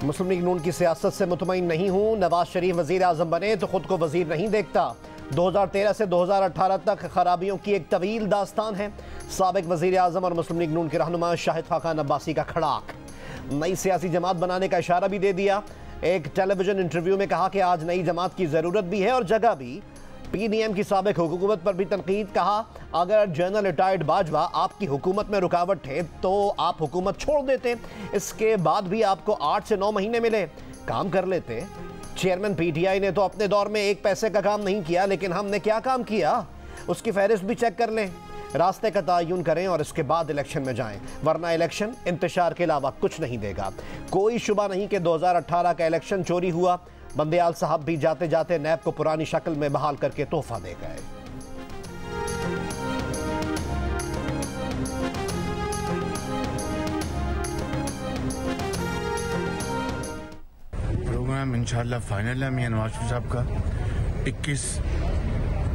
मुस्लिम league नून की सियासत से मुतमईन नहीं हूँ। नवाज शरीफ वजीर आजम बने तो खुद को वजीर नहीं देखता। 2013 से 2018 तक खराबियों की एक तवील दास्तान है। साबिक वजीर आजम और मुस्लिम लीग नून के रहनुमा शाहिद खाकान अब्बासी का खड़ाक। नई सियासी जमात बनाने का इशारा भी दे दिया। एक टेलीविजन इंटरव्यू में कहा कि आज नई जमात की ज़रूरत भी है और जगह भी। PDM की साबिक हुकूमत पर भी तनकीद। कहा अगर जनरल रिटायर्ड बाजवा आपकी हुकूमत में रुकावट थे तो आप हुकूमत छोड़ देते, इसके बाद भी आपको 8 से 9 महीने मिले, काम कर लेते। चेयरमैन PTI ने तो अपने दौर में एक पैसे का काम नहीं किया, लेकिन हमने क्या काम किया उसकी फहरिस्त भी चेक कर लें। रास्ते का तयन करें और इसके बाद इलेक्शन में जाएं, वरना इलेक्शन इंतशार के अलावा कुछ नहीं देगा। कोई शुबा नहीं कि 2018 का इलेक्शन चोरी हुआ। बंदेयाल साहब भी जाते जाते नैब को पुरानी शक्ल में बहाल करके तोहफा दे गए। प्रोग्राम इंशाल्लाह फाइनल है मियां नवाज शरीफ साहब का। 21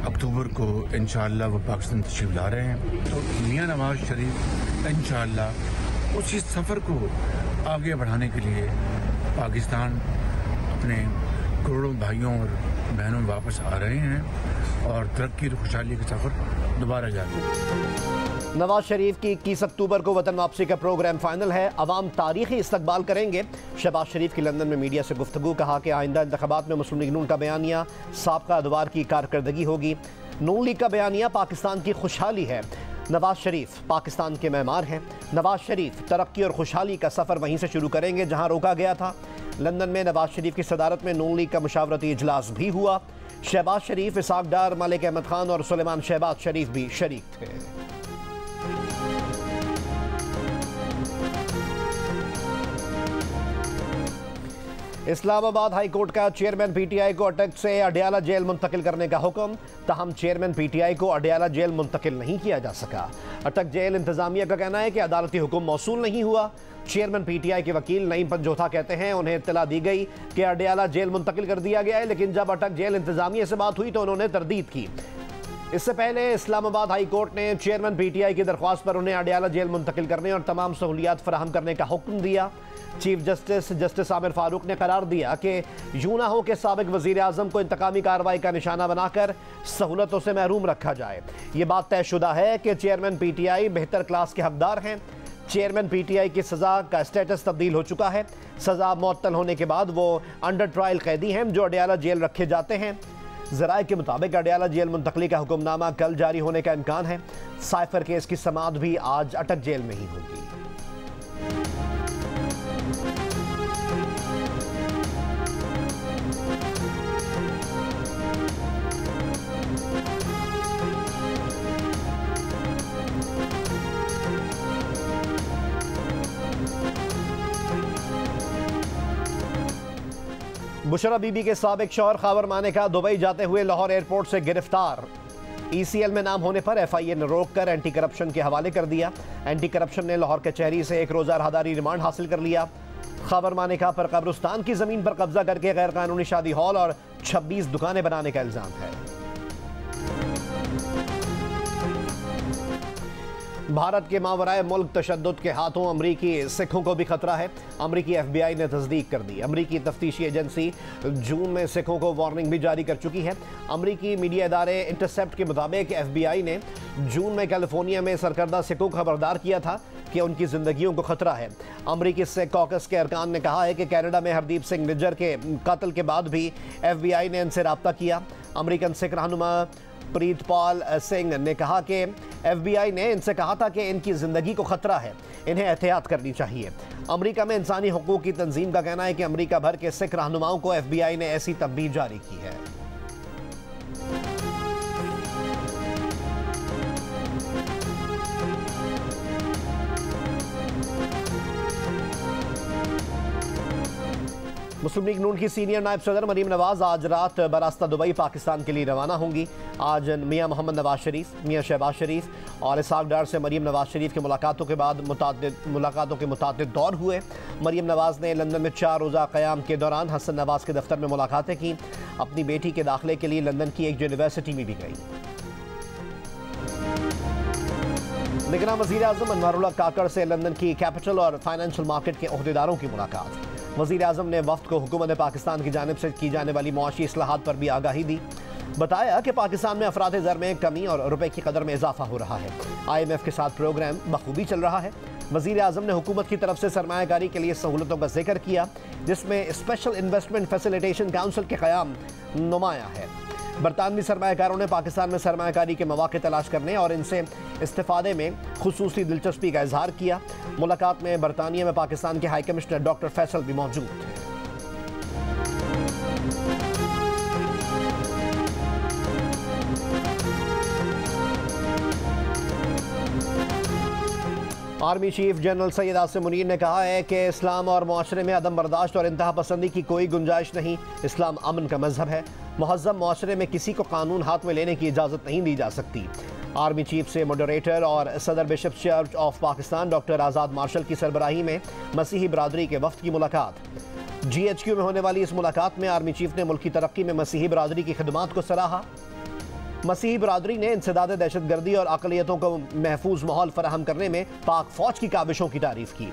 अक्टूबर को इंशाल्लाह वो पाकिस्तान तशरीफ ला रहे हैं। तो मियां नवाज शरीफ इंशाल्लाह उसी सफ़र को आगे बढ़ाने के लिए पाकिस्तान अपने करोड़ों भाइयों और बहनों में वापस आ रहे हैं और तरक्की और खुशहाली का सफ़र दोबारा जारी है। नवाज शरीफ की 21 अक्टूबर को वतन वापसी का प्रोग्राम फाइनल है। अवाम तारीखी इस्तकबाल करेंगे। शहबाज शरीफ की लंदन में मीडिया से गुफ्तगू। कहा कि आइंदा इंतखाबात में मुस्लिम लीग नून का बयानिया साबका अदवार की कारकर्दगी होगी। नून लीग का बयानिया पाकिस्तान की खुशहाली है। नवाज शरीफ पाकिस्तान के मेहमान हैं। नवाज शरीफ तरक्की और खुशहाली का सफ़र वहीं से शुरू करेंगे जहां रोका गया था। लंदन में नवाज शरीफ की सदारत में नून लीग का मुशावरती इजलास भी हुआ। शहबाज शरीफ, इसाक डार, मलिक अहमद खान और सुलेमान शहबाज शरीफ भी शरीक थे। इस्लामाबाद हाई कोर्ट का चेयरमैन PTI को अटक से अडयाला जेल मुंतकिल करने का हुक्म। तहम चेयरमैन PTI को अडयाला जेल मुंतकिल नहीं किया जा सका। अटक जेल इंतजामिया का कहना है कि अदालती हुक्म मौसूल नहीं हुआ। चेयरमैन PTI के वकील नईम पंजोथा कहते हैं उन्हें इत्तला दी गई कि अडयाला जेल मुंतकिल कर दिया गया है, लेकिन जब अटक जेल इंतजामिया से बात हुई तो उन्होंने तरदीद की। इससे पहले इस्लामाबाद हाई कोर्ट ने चेयरमैन PTI की दरख्वास्त पर उन्हें अडयाला जेल मुंतकिल करने और तमाम सहूलियात फराहम करने का हुक्म दिया। चीफ जस्टिस आमिर फारूक ने करार दिया कि यूं ना हो कि साबिक वजीर आजम को इंतकामी कार्रवाई का निशाना बनाकर सहूलतों से महरूम रखा जाए। ये बात तयशुदा है कि चेयरमैन PTI बेहतर क्लास के हकदार हैं। चेयरमैन PTI की सज़ा का स्टेटस तब्दील हो चुका है। सज़ा मुअत्तल होने के बाद वो अंडर ट्रायल कैदी हैं जो अडयाला जेल रखे जाते हैं। ज़राए के मुताबिक अडयाला जेल मुंतकली का हुक्मनामा कल जारी होने का इम्कान है। साइफर केस की समाअत भी आज अटक जेल में ही होगी। बुशरा बीबी के साबिक शौहर खावर मानेका दुबई जाते हुए लाहौर एयरपोर्ट से गिरफ्तार। ECL में नाम होने पर FIA ने रोककर एंटी करप्शन के हवाले कर दिया। एंटी करप्शन ने लाहौर कचहरी से 1 रोज़ा राहदारी रिमांड हासिल कर लिया। खावर मानेका पर कब्रिस्तान की ज़मीन पर कब्जा करके गैर कानूनी शादी हॉल और 26 दुकानें बनाने का इल्ज़ाम है। भारत के मावराए मुल्क तशद्दुद के हाथों अमरीकी सिखों को भी खतरा है। अमरीकी FBI ने तस्दीक कर दी। अमरीकी तफ्तीशी एजेंसी जून में सिखों को वार्निंग भी जारी कर चुकी है। अमरीकी मीडिया इदारे इंटरसेप्ट के मुताबिक FBI ने जून में कैलिफोर्निया में सरकर्दा सिखों को खबरदार किया था कि उनकी जिंदगियों को खतरा है। अमरीकी सिख कॉकस के अरकान ने कहा है कि कनाडा में हरदीप सिंह निज्जर के कत्ल के बाद भी FBI ने इनसे रब्ता किया। अमरीकन सिख रहनुमा प्रीतपाल सिंह ने कहा कि FBI ने इनसे कहा था कि इनकी ज़िंदगी को ख़तरा है, इन्हें एहतियात करनी चाहिए। अमेरिका में इंसानी हकूक़ की तंजीम का कहना है कि अमेरिका भर के सिख रहनुमाओं को FBI ने ऐसी तंबीह जारी की है। मुस्लिम लीग नून की सीनियर नायब सदर मरीम नवाज आज रात बरास्ता दुबई पाकिस्तान के लिए रवाना होंगी। आज मियां मोहम्मद नवाज शरीफ, मियां शहबाज शरीफ और इसाक डार से मरीम नवाज शरीफ की मुलाकातों के बाद मुलाकातों के मुतादिद दौर हुए। मरीम नवाज ने लंदन में 4 रोज़ा क़याम के दौरान हसन नवाज के दफ्तर में मुलाकातें की। अपनी बेटी के दाखिले के लिए लंदन की एक यूनिवर्सिटी में भी गई। निगरान वज़ीर आज़म अनवारुल्लाह काकड़ से लंदन की कैपिटल और फाइनेंशियल मार्केट के ओहदेदारों की मुलाकात। वज़ीर आज़म ने वफ्द को हुकूमत पाकिस्तान की जानिब से की जाने वाली मुआशी इस्लाहात पर भी आगाही दी। बताया कि पाकिस्तान में अफराद ज़र में कमी और रुपए की कदर में इजाफा हो रहा है। IMF के साथ प्रोग्राम बखूबी चल रहा है। वज़ीर आज़म ने हुकूमत की तरफ से सरमायाकारी के लिए सहूलतों का जिक्र किया, जिसमें स्पेशल इन्वेस्टमेंट फैसिलिटेशन काउंसिल के क़याम नुमाया है। बरतानवी सरमायाकारों ने पाकिस्तान में सरमायाकारी के मौके तलाश करने और इनसे इस्तिफादे में खुसूसी दिलचस्पी का इजहार किया। मुलाकात में बरतानिया में पाकिस्तान के हाई कमिश्नर डॉक्टर फैसल भी मौजूद थे। Army chief general Syed Asim Munir ने कहा है कि इस्लाम और मुआशरे में अदम बर्दाश्त और इंतहा पसंदी की कोई गुंजाइश नहीं। इस्लाम अमन का मजहब है। मुहज़्ज़म मुआशरे में किसी को कानून हाथ में लेने की इजाज़त नहीं दी जा सकती। आर्मी चीफ से मॉडरेटर और सदर bishop church of Pakistan doctor Azad Marshall की सरबराही में मसीही बरादरी के वफ्द की मुलाकात। GHQ में होने वाली इस मुलाकात में आर्मी चीफ ने मुल्क की तरक्की में मसीही बरादरी की खिदमात को सराहा। मसीही बरादरी ने इंसदाद दहशतगर्दी और अक़लियतों को महफूज माहौल फराहम करने में पाक फौज की काविशों की तारीफ की।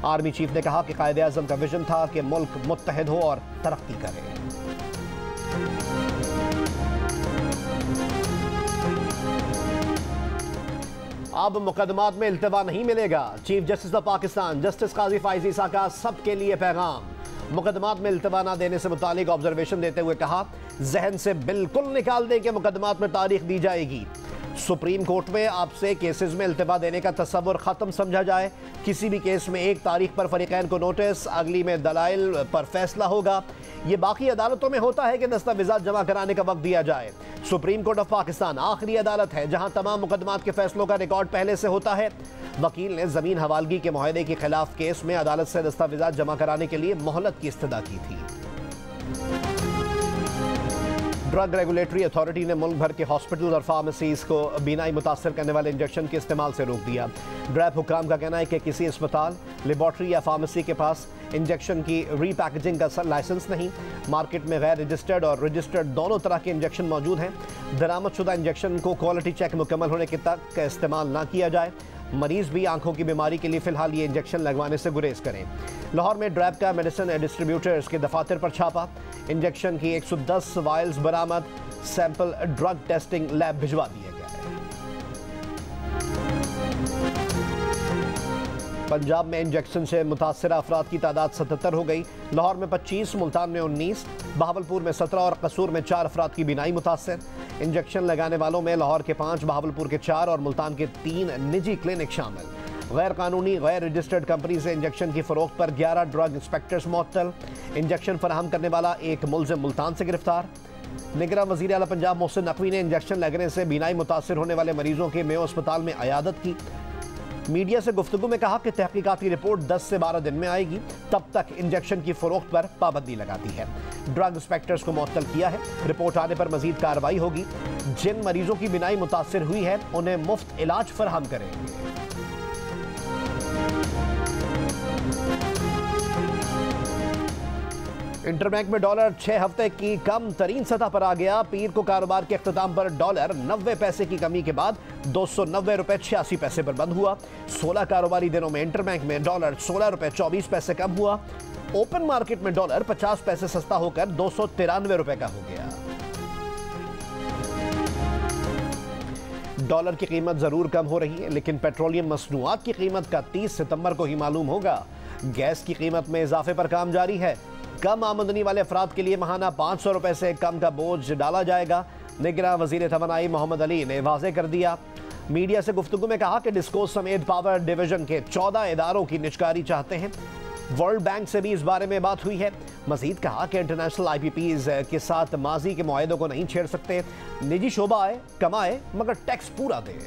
आर्मी चीफ ने कहा कि कायदे आज़म का विजन था कि मुल्क मुत्तहिद हो और तरक्की करे। अब मुकदमात में इल्तवा नहीं मिलेगा। Chief justice of Pakistan justice Qazi Faez Isa का सबके लिए पैगाम। मुकदमात में इल्तवा न देने से मुतालिक ऑब्जर्वेशन देते हुए कहा, जहन से बिल्कुल निकाल दें कि मुकदमात में तारीख दी जाएगी। सुप्रीम कोर्ट में आपसे केसेस में इल्तवा देने का तस्वुर ख़त्म समझा जाए। किसी भी केस में एक तारीख पर फरीकैन को नोटिस, अगली में दलाइल पर फैसला होगा। ये बाकी अदालतों में होता है कि दस्तावेज़ात जमा कराने का वक्त दिया जाए। सुप्रीम कोर्ट ऑफ पाकिस्तान आखिरी अदालत है जहां तमाम मुकदमात के फैसलों का रिकॉर्ड पहले से होता है। वकील ने ज़मीन हवालगी के मुआहदे के खिलाफ केस में अदालत से दस्तावेज़ात जमा कराने के लिए मोहलत की इस्तदा की थी। ड्रग रेगुलेटरी अथॉरिटी ने मुल्क भर के हॉस्पिटल और फार्मेसीज को बीनाई मुतासर करने वाले इंजेक्शन के इस्तेमाल से रोक दिया। ड्रैप हुक्काम का कहना है कि किसी अस्पताल, लेबॉर्ट्री या फार्मेसी के पास इंजेक्शन की रीपैकेजिंग का लाइसेंस नहीं। मार्केट में गैर रजिस्टर्ड और रजिस्टर्ड दोनों तरह के इंजेक्शन मौजूद हैं। दरामदशुदा इंजेक्शन को क्वालिटी चेक मुकम्मल होने के तक इस्तेमाल ना किया जाए। मरीज भी आंखों की बीमारी के लिए फिलहाल ये इंजेक्शन लगवाने से गुरेज करें। लाहौर में ड्रैप का मेडिसिन डिस्ट्रीब्यूटर्स के दफातर पर छापा। इंजेक्शन की 110 वायल्स बरामद। सैंपल ड्रग टेस्टिंग लैब भिजवा दिए गए। पंजाब में इंजेक्शन से मुतासरा अफराद की तादाद 77 हो गई। लाहौर में 25, मुल्तान में 19, बहावलपुर में 17 और कसूर में 4 अफराद की बीनाई मुतासर। इंजेक्शन लगाने वालों में लाहौर के 5, बहावलपुर के 4 और मुल्तान के 3 निजी क्लिनिक शामिल। गैर कानूनी गैर रजिस्टर्ड कंपनी से इंजेक्शन की फरोख्त पर 11 ड्रग इंस्पेक्टर्स मुअत्तल। इंजेक्शन फराहम करने वाला एक मुलजिम मुल्तान से गिरफ्तार। निगरान वज़ीर आला पंजाब मोहसिन नकवी ने इंजेक्शन लगने से बीनाई मुतासर होने वाले मरीजों के मेयो अस्पताल में अयादत की। मीडिया से गुफ्तगू में कहा कि तहकीकाती रिपोर्ट 10 से 12 दिन में आएगी, तब तक इंजेक्शन की फरोख्त पर पाबंदी लगा दी है। ड्रग इंस्पेक्टर्स को मुअत्तल किया है। रिपोर्ट आने पर मजीद कार्रवाई होगी। जिन मरीजों की बीनाई मुतासर हुई है उन्हें मुफ्त इलाज फराहम करेंगे। इंटरबैंक में डॉलर 6 हफ्ते की कम तरीन सतह पर आ गया। पीर को कारोबार के अख्ताम पर डॉलर 90 पैसे की कमी के बाद 290 रुपए 86 पैसे पर बंद हुआ। 16 कारोबारी दिनों में इंटरबैंक में डॉलर 16 रुपए 24 पैसे कम हुआ। ओपन मार्केट में डॉलर 50 पैसे सस्ता होकर 293 रुपए का हो गया। डॉलर की कीमत जरूर कम हो रही है, लेकिन पेट्रोलियम मसनूआत की कीमत का 30 सितंबर को ही मालूम होगा। गैस की कीमत में इजाफे पर काम जारी है। कम आमदनी वाले अफराद के लिए महाना 500 रुपए से कम का बोझ डाला जाएगा। निगरान वजीर तवानाई मोहम्मद अली ने वाज़ेह कर दिया। मीडिया से गुफ्तगू में कहा कि डिस्को समेत पावर डिवीजन के 14 इदारों की निजकारी चाहते हैं। वर्ल्ड बैंक से भी इस बारे में बात हुई है। मजीद कहा कि इंटरनेशनल IPPs के साथ माजी के मुआहदों को नहीं छेड़ सकते। निजी शोबा आए, कमाए, मगर टैक्स पूरा दे।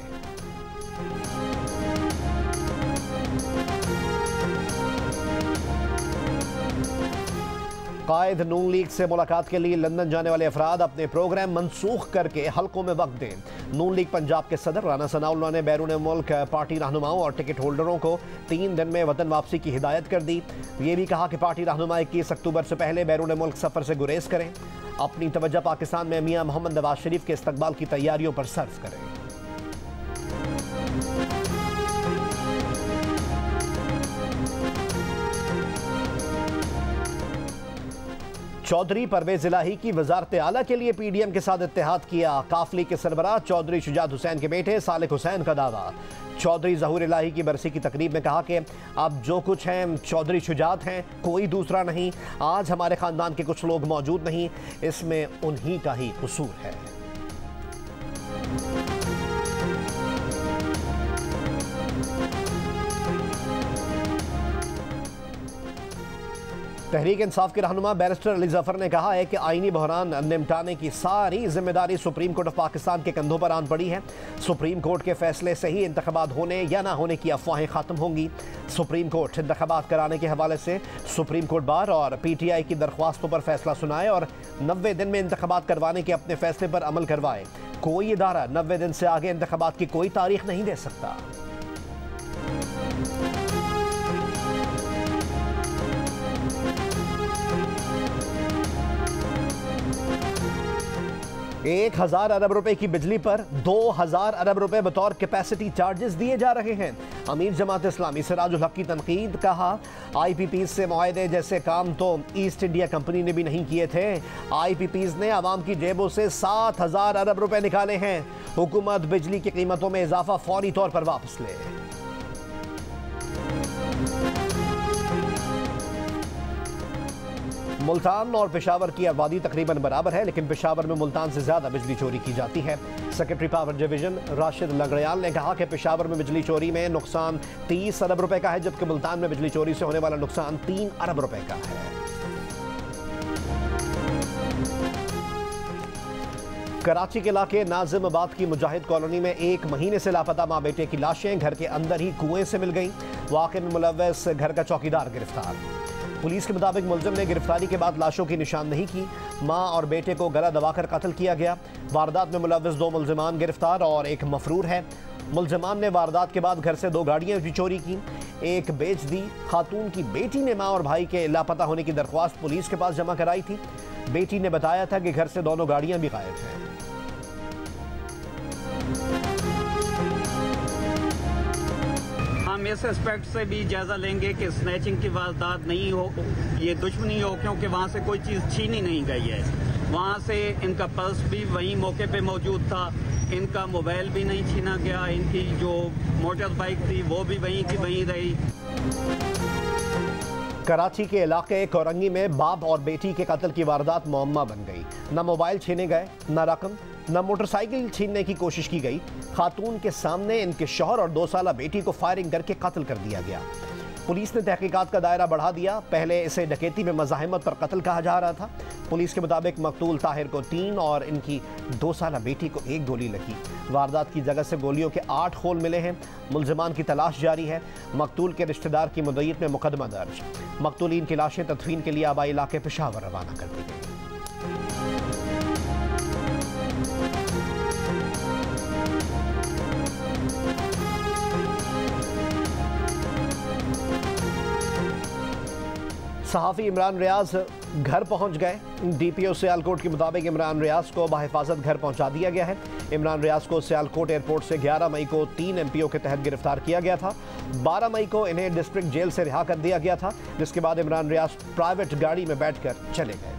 कायद नून लीग से मुलाकात के लिए लंदन जाने वाले अफराद अपने प्रोग्राम मनसूख करके हल्कों में वक्त दें। नून लीग पंजाब के सदर राना सनाउल्लाह ने बैरून मुल्क पार्टी रहनुमाओं और टिकट होल्डरों को 3 दिन में वतन वापसी की हिदायत कर दी। ये भी कहा कि पार्टी रहनुमा 21 अक्टूबर से पहले बैरून मुल्क सफ़र से गुरेज करें। अपनी तवज्जो पाकिस्तान में मियां मोहम्मद नवाज शरीफ के इस्तकबाल की तैयारियों पर सर्फ करें। चौधरी परवेज इलाही की वजारत आला के लिए पीडीएम के साथ इत्तेहाद किया। काफली के सरबराह चौधरी शुजात हुसैन के बेटे सालिक हुसैन का दावा। चौधरी ज़हूर इलाही की बरसी की तकरीब में कहा कि अब जो कुछ हैं चौधरी शुजात हैं, कोई दूसरा नहीं। आज हमारे ख़ानदान के कुछ लोग मौजूद नहीं, इसमें उन्हीं का ही कसूर है। तहरीक इंसाफ के रहनुमा बैरिस्टर अली जफर ने कहा है कि आईनी बहरान निपटाने की सारी जिम्मेदारी सुप्रीम कोर्ट ऑफ पाकिस्तान के कंधों पर आन पड़ी है। सुप्रीम कोर्ट के फैसले से ही इंतखाबात होने या ना होने की अफवाहें खत्म होंगी। सुप्रीम कोर्ट इंतखाबात कराने के हवाले से सुप्रीम कोर्ट बार और पीटीआई की दरख्वास्तों पर फैसला सुनाए और 90 दिन में इंतखाबात करवाने के अपने फैसले पर अमल करवाए। कोई इदारा 90 दिन से आगे इंतखाबात की कोई तारीख नहीं दे सकता। एक 1000 अरब रुपए की बिजली पर 2000 अरब रुपए बतौर कैपेसिटी चार्जेस दिए जा रहे हैं। अमीर जमात इस्लामी सिराजुल हक की तनकीद। कहा IPPs से मुआहदे जैसे काम तो ईस्ट इंडिया कंपनी ने भी नहीं किए थे। IPPs ने आवाम की जेबों से 7000 अरब रुपए निकाले हैं। हुकूमत बिजली की कीमतों में इजाफा फौरी तौर पर वापस ले। मुल्तान और पेशावर की आबादी तकरीबन बराबर है, लेकिन पेशावर में मुल्तान से ज्यादा बिजली चोरी की जाती है। सेक्रेटरी पावर डिवीजन राशिद लंगड़याल ने कहा कि पेशावर में बिजली चोरी में नुकसान 30 अरब रुपए का है, जबकि मुल्तान में बिजली चोरी से होने वाला नुकसान 3 अरब रुपए का है। कराची के इलाके नाजिमाबाद की मुजाहिद कॉलोनी में 1 महीने से लापता माँ बेटे की लाशें घर के अंदर ही कुएं से मिल गईं। वाक़े में मुलव्वस घर का चौकीदार गिरफ्तार। पुलिस के मुताबिक मुलजिम ने गिरफ्तारी के बाद लाशों की निशानदही की। मां और बेटे को गला दबाकर कत्ल किया गया। वारदात में मुलव्वस 2 मुलजिमान गिरफ्तार और 1 मफरूर है। मुलजिमान ने वारदात के बाद घर से 2 गाड़ियां भी चोरी की, 1 बेच दी। खातून की बेटी ने मां और भाई के लापता होने की दरख्वास्त पुलिस के पास जमा कराई थी। बेटी ने बताया था कि घर से दोनों गाड़ियां भी गायब हैं। हम इस एस्पेक्ट से भी जायजा लेंगे कि स्नैचिंग की वारदात नहीं हो, ये दुश्मनी हो, क्योंकि वहाँ से कोई चीज़ छीनी नहीं गई है। वहाँ से इनका पर्स भी वहीं मौके पे मौजूद था, इनका मोबाइल भी नहीं छीना गया, इनकी जो मोटर बाइक थी वो भी वहीं की वहीं रही। कराची के इलाके कोरंगी में बाप और बेटी के कत्ल की वारदात मुअम्मा बन गई। न मोबाइल छीने गए, न रकम, न मोटरसाइकिल छीनने की कोशिश की गई। खातून के सामने इनके शौहर और 2 साला बेटी को फायरिंग करके कत्ल कर दिया गया। पुलिस ने तहकीकात का दायरा बढ़ा दिया। पहले इसे डकैती में मज़ाहमत पर कत्ल कहा जा रहा था। पुलिस के मुताबिक मकतूल ताहिर को 3 और इनकी 2 साला बेटी को 1 गोली लगी। वारदात की जगह से गोलियों के 8 होल मिले हैं। मुलजिमान की तलाश जारी है। मकतूल के रिश्तेदार की मुद्दईयत में मुकदमा दर्ज। मकतूलीन की लाशें तदफीन के लिए आबाई इलाके पेशावर रवाना कर दी गई। सहाफ़ी इमरान रियाज घर पहुंच गए। DPO सियालकोट के मुताबिक इमरान रियाज को बाहिफाजत घर पहुंचा दिया गया है। इमरान रियाज को सियालकोट एयरपोर्ट से 11 मई को 3 MPO के तहत गिरफ्तार किया गया था। 12 मई को इन्हें डिस्ट्रिक्ट जेल से रिहा कर दिया गया था, जिसके बाद इमरान रियाज प्राइवेट गाड़ी में बैठकर चले गए थे।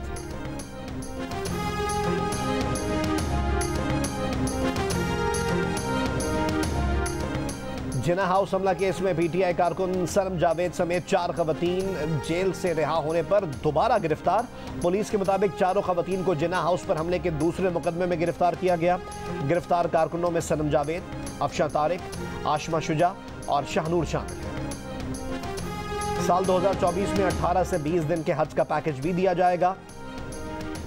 जिना हाउस हमला केस में PTI कारकुन सरम जावेद समेत 4 खवातीन जेल से रिहा होने पर दोबारा गिरफ्तार। पुलिस के मुताबिक चारों खवातीन को जिना हाउस पर हमले के दूसरे मुकदमे में गिरफ्तार किया गया। गिरफ्तार कारकुनों में सरम जावेद, अफशा तारिक, आशमा शुजा और शाहनूर शामिल हैं। साल 2024 में 18 से 20 दिन के हज का पैकेज भी दिया जाएगा।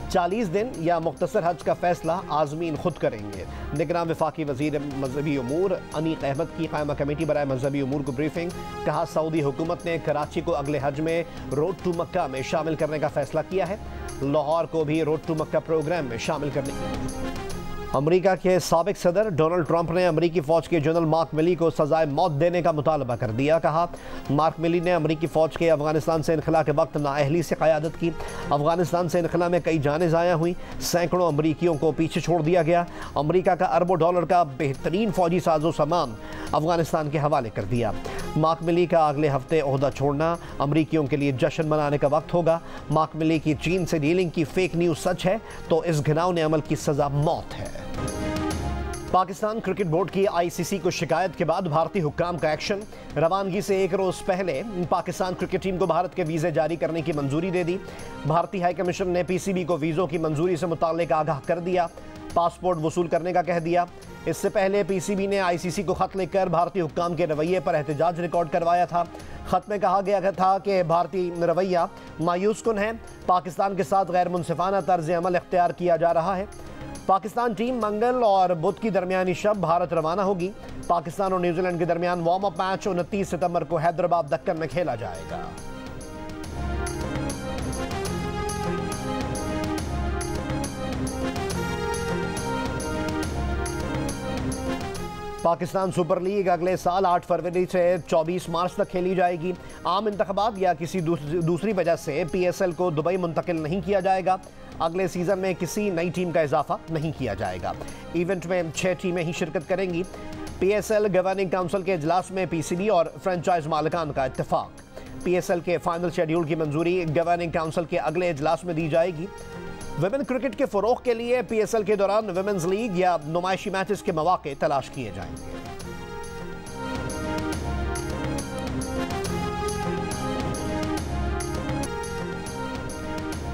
40 दिन या मुख्तसर हज का फैसला आज़मीन खुद करेंगे। निगरान वफाकी वज़ीर मजहबी उमूर अनीक अहमद की कायमा कमेटी बराए मजहबी उमूर को ब्रीफिंग। कहा सऊदी हुकूमत ने कराची को अगले हज में रोड टू मक्का में शामिल करने का फैसला किया है। लाहौर को भी रोड टू मक्का प्रोग्राम में शामिल करने की। अमेरिका के साबिक सदर डोनाल्ड ट्रंप ने अमेरिकी फ़ौज के जनरल मार्क मिली को सजाए मौत देने का मुतालबा कर दिया। कहा मार्क मिली ने अमेरिकी फ़ौज के अफगानिस्तान से इनखला के वक्त नाअहली से क़यादत की। अफगानिस्तान से इनखला में कई जानें ज़ाया हुई, सैकड़ों अमरीकियों को पीछे छोड़ दिया गया। अमेरिका का अरबों डॉलर का बेहतरीन फ़ौजी साजो सामान अफगानिस्तान के हवाले कर दिया। मार्क मिली का अगले हफ्ते ओहदा छोड़ना अमरीकियों के लिए जश्न मनाने का वक्त होगा। मार्क मिली की चीन से डीलिंग की फेक न्यूज़ सच है तो इस घिनौने अमल की सज़ा मौत है। पाकिस्तान क्रिकेट बोर्ड की आईसीसी को शिकायत के बाद भारतीय हुक्काम का एक्शन। रवानगी से एक रोज पहले पाकिस्तान क्रिकेट टीम को भारत के वीज़े जारी करने की मंजूरी दे दी। भारतीय हाई कमीशन ने पीसीबी को वीज़ों की मंजूरी से मुताल्लिक आगाह कर दिया, पासपोर्ट वसूल करने का कह दिया। इससे पहले पीसीबी ने आईसीसी को खत लिखकर भारतीय हुक्काम के रवैये पर एहतजाज रिकॉर्ड करवाया था। खत में कहा गया था कि भारतीय रवैया मायूस कुन है, पाकिस्तान के साथ गैर मुनसिफाना तर्ज अमल इख्तियार किया जा रहा है। पाकिस्तान टीम मंगल और बुध की दरमियानी शब भारत रवाना होगी। पाकिस्तान और न्यूजीलैंड के दरमियान वार्म अप मैच 29 सितंबर को हैदराबाद दक्कन में खेला जाएगा। पाकिस्तान सुपर लीग अगले साल 8 फरवरी से 24 मार्च तक खेली जाएगी। आम इंतखाबात या किसी दूसरी वजह से पीएसएल को दुबई मुंतकिल नहीं किया जाएगा। अगले सीजन में किसी नई टीम का इजाफा नहीं किया जाएगा। इवेंट में 6 टीमें ही शिरकत करेंगी। पीएसएल गवर्निंग काउंसिल के इजलास में पीसीबी और फ्रेंचाइज मालिकान का इत्तेफाक। पीएसएल के फाइनल शेड्यूल की मंजूरी गवर्निंग काउंसिल के अगले इजलास में दी जाएगी। विमेन क्रिकेट के फरोग के लिए पीएसएल के दौरान विमेन्स लीग या नुमाइशी मैचेस के मौके तलाश किए जाएंगे।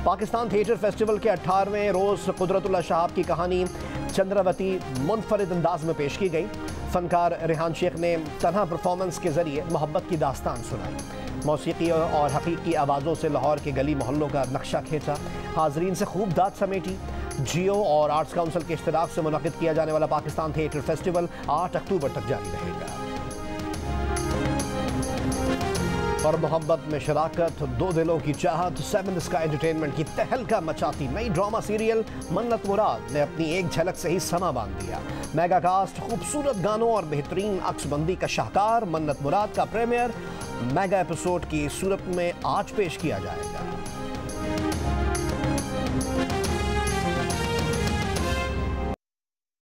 पाकिस्तान थिएटर फेस्टिवल के 18वें रोज कुदरतुल्लाह शाहब की कहानी चंद्रावती मुनफरिद अंदाज में पेश की गई। फनकार रेहान शेख ने तन्हा परफॉर्मेंस के जरिए मोहब्बत की दास्तान सुनाई। मौसीकी और हकीकी आवाज़ों से लाहौर के गली मोहल्लों का नक्शा खींचा। हाजरीन से खूब दाद समेटी। जियो और आर्ट्स काउंसिल के इश्तराक से मुनक़िद किया जाने वाला पाकिस्तान थिएटर फेस्टिवल 8 अक्टूबर तक जारी रहेगा। और मोहब्बत में शराकत, दो दिलों की चाहत, 7 स्काई एंटरटेनमेंट की तहलका मचाती नई ड्रामा सीरियल मन्नत मुराद ने अपनी एक झलक से ही समा बांध दिया। मेगा कास्ट, खूबसूरत गानों और बेहतरीन अक्सबंदी का शाहकार मन्नत मुराद का प्रीमियर मेगा एपिसोड की सूरत में आज पेश किया जाएगा।